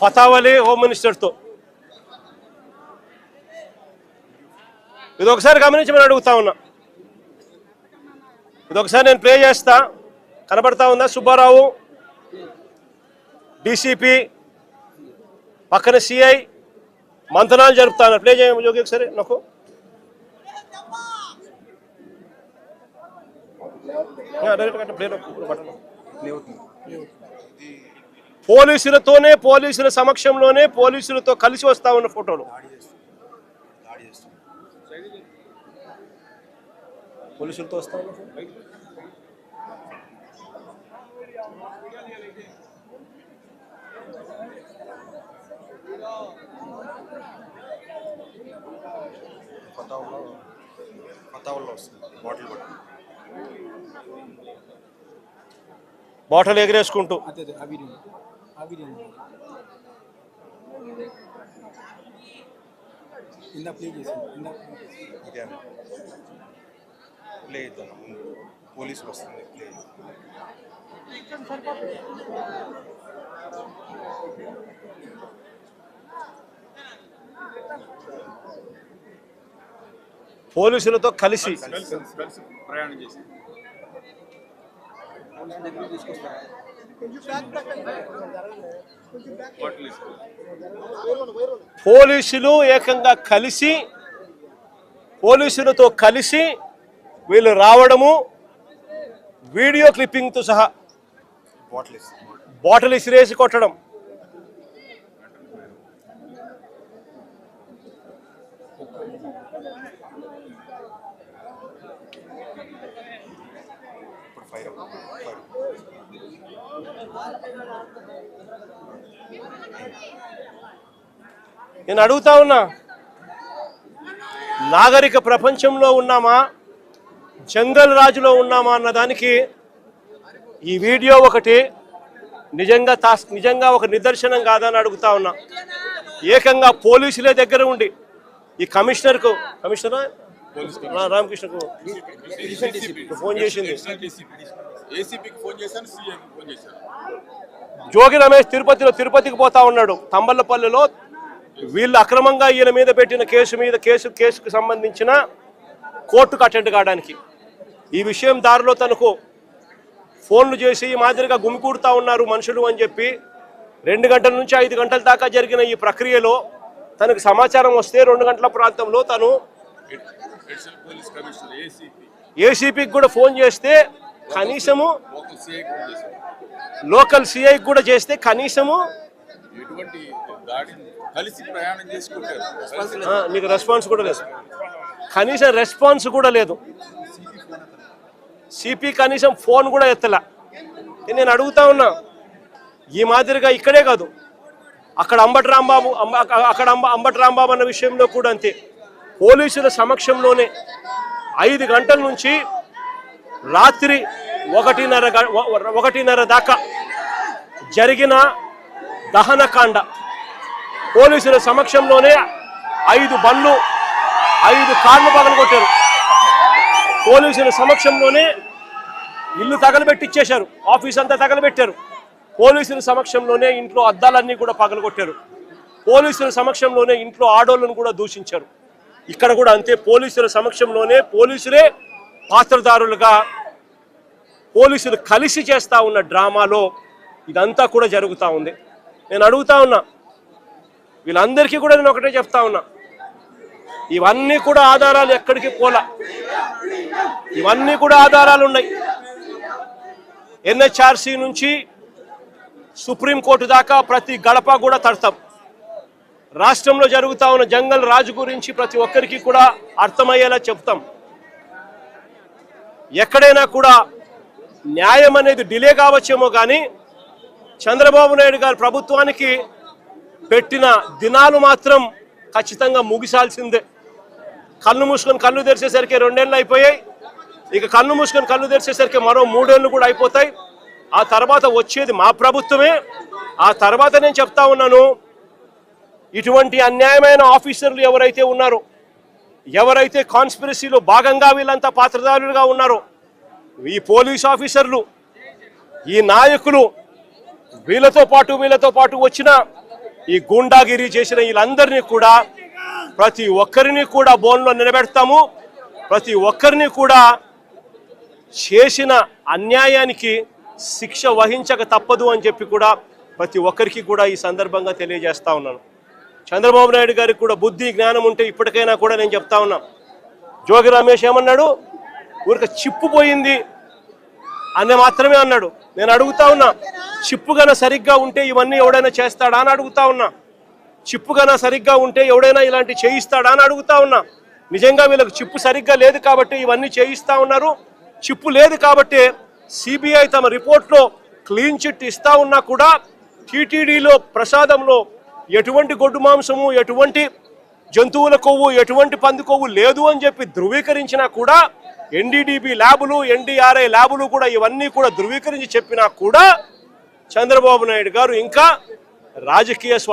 ఫతావలి home మినిస్టర్తో ఇదొకసారి గమనించమని అడుగుతా ఉన్నా. ఇదొకసారి నేను ప్లే చేస్తా. కనబడతా ఉందా? సుబ్బారావు డీసీపీ పక్కన సిఐ మంతనాలు జరుపుతాను. ప్లే చేయమని జోగి ఒకసారి నాకు. పోలీసులతోనే, పోలీసుల సమక్షంలోనే, పోలీసులతో కలిసి వస్తా ఉన్న ఫోటోలు. పోలీసులతో వస్తా ఉన్న బాటిల్ ఎగరేసుకుంటూ పోలీసులు వస్తుంది. పోలీసులతో కలిసి ప్రయాణం చేసి పోలీసులు ఏకంగా కలిసి, పోలీసులతో కలిసి వీళ్ళు రావడము, వీడియో క్లిప్పింగ్తో సహా బాటిల్ ఇసిరేసి కొట్టడం. నేను అడుగుతా ఉన్నా, నాగరిక ప్రపంచంలో ఉన్నామా, జంగల్ రాజులో ఉన్నామా అన్నదానికి ఈ వీడియో ఒకటి నిజంగా ఒక నిదర్శనం కాదని అడుగుతా ఉన్నా. ఏకంగా పోలీసులే దగ్గర ఉండి ఈ కమిషనర్ రామకృష్ణకు ఫోన్ చేసింది. జోగి రమేష్ తిరుపతికి పోతా ఉన్నాడు. తంబళ్ళపల్లిలో వీళ్ళు అక్రమంగా ఈయన మీద పెట్టిన కేసుకు సంబంధించిన కోర్టుకు అటెండ్ కావడానికి. ఈ విషయం దారిలో తనకు ఫోన్లు చేసి ఈ మాదిరిగా గుమికూడుతూ ఉన్నారు మనుషులు అని చెప్పి 2 గంటల నుంచి 5 గంటల దాకా జరిగిన ఈ ప్రక్రియలో తనకు సమాచారం వస్తే 2 గంటల ప్రాంతంలో తను ఏసీపీకి కూడా ఫోన్ చేస్తే కనీసము, లోకల్ సిఐకి కూడా చేస్తే కనీసము నీకు రెస్పాన్స్ కూడా లేదు. కనీసం రెస్పాన్స్ కూడా లేదు. సిపి కనీసం ఫోన్ కూడా ఎత్తలా. నేను అడుగుతా ఉన్నా, ఈ మాదిరిగా ఇక్కడే కాదు, అక్కడ అంబటి రాంబాబు అన్న విషయంలో కూడా అంతే. పోలీసుల సమక్షంలోనే 5 గంటల నుంచి రాత్రి 1:30 దాకా జరిగిన దహనకాండ. పోలీసుల సమక్షంలోనే 5 బండ్లు 5 కార్లు పగలగొట్టారు. పోలీసుల సమక్షంలోనే ఇల్లు తగలబెట్టిచ్చేశారు, ఆఫీస్ అంతా తగలబెట్టారు. పోలీసుల సమక్షంలోనే ఇంట్లో అద్దాలన్నీ కూడా పగలగొట్టారు. పోలీసుల సమక్షంలోనే ఇంట్లో ఆడోళ్ళను కూడా దూషించారు. ఇక్కడ కూడా అంతే, పోలీసుల సమక్షంలోనే పోలీసులే పాత్రదారులుగా పోలీసులు కలిసి చేస్తూ ఉన్న డ్రామాలో ఇదంతా కూడా జరుగుతూ ఉంది. నేను అడుగుతా ఉన్నా, వీళ్ళందరికీ కూడా నేను ఒకటే చెప్తా ఉన్నా, ఇవన్నీ కూడా ఆధారాలు ఎక్కడికి పోలా, ఇవన్నీ కూడా ఆధారాలు ఉన్నాయి. ఎన్హెచ్ఆర్సీ నుంచి సుప్రీంకోర్టు దాకా ప్రతి గడప కూడా తడతాం. రాష్ట్రంలో జరుగుతూ ఉన్న జంగల్ రాజు గురించి ప్రతి ఒక్కరికి కూడా అర్థమయ్యేలా చెప్తాం. ఎక్కడైనా కూడా న్యాయం అనేది డిలే కావచ్చేమో కానీ చంద్రబాబు నాయుడు గారి ప్రభుత్వానికి పెట్టిన దినాలు మాత్రం ఖచ్చితంగా ముగిసాల్సిందే. కళ్ళు మూసుకొని కళ్ళు తెరిచేసరికి 2 ఏళ్ళు అయిపోయాయి. ఇక కళ్ళు మూసుకొని కళ్ళు తెరిచేసరికి మరో 3 ఏళ్ళు కూడా అయిపోతాయి. ఆ తర్వాత వచ్చేది మా ప్రభుత్వమే. ఆ తర్వాత నేను చెప్తా ఉన్నాను, ఇటువంటి అన్యాయమైన ఆఫీసర్లు ఎవరైతే ఉన్నారో, ఎవరైతే కాన్స్పిరసీలో భాగంగా వీళ్ళంతా పాత్రధారులుగా ఉన్నారో, ఈ పోలీస్ ఆఫీసర్లు, ఈ నాయకులు, వీళ్ళతో పాటు వచ్చిన ఈ గూండాగిరి చేసిన వీళ్ళందరినీ కూడా ప్రతి ఒక్కరిని కూడా బోన్లో నిలబెడతాము. ప్రతి ఒక్కరిని కూడా చేసిన అన్యాయానికి శిక్ష వహించక తప్పదు అని చెప్పి కూడా ప్రతి ఒక్కరికి కూడా ఈ సందర్భంగా తెలియజేస్తా ఉన్నాను. చంద్రబాబు నాయుడు గారికి కూడా బుద్ధి జ్ఞానం ఉంటే ఇప్పటికైనా కూడా నేను చెప్తా ఉన్నా. జోగి రమేష్ ఏమన్నాడు? ఊరికి చిప్పు పోయింది అనే మాత్రమే అన్నాడు. నేను అడుగుతా ఉన్నా, చిప్పు గన సరిగ్గా ఉంటే ఇవన్నీ ఎవడైనా చేస్తాడా అని అడుగుతా ఉన్నా. చిప్పు గన సరిగ్గా ఉంటే ఎవడైనా ఇలాంటి చేయిస్తాడా అని అడుగుతా ఉన్నా. నిజంగా వీళ్ళకి చిప్పు సరిగ్గా లేదు కాబట్టి ఇవన్నీ చేయిస్తా ఉన్నారు. చిప్పు లేదు కాబట్టి సిబిఐ తమ రిపోర్ట్లో క్లీన్ చిట్ ఇస్తా ఉన్నా కూడా టీటీడీలో ప్రసాదంలో ఎటువంటి గొడ్డు మాంసము, ఎటువంటి జంతువుల కొవ్వు, ఎటువంటి పంది కొవ్వు లేదు అని చెప్పి ధృవీకరించినా కూడా ఎన్డీడీబీ ల్యాబులు, ఎన్డీఆర్ఐ ల్యాబులు కూడా ఇవన్నీ కూడా ధృవీకరించి చెప్పినా కూడా చంద్రబాబు నాయుడు గారు ఇంకా రాజకీయ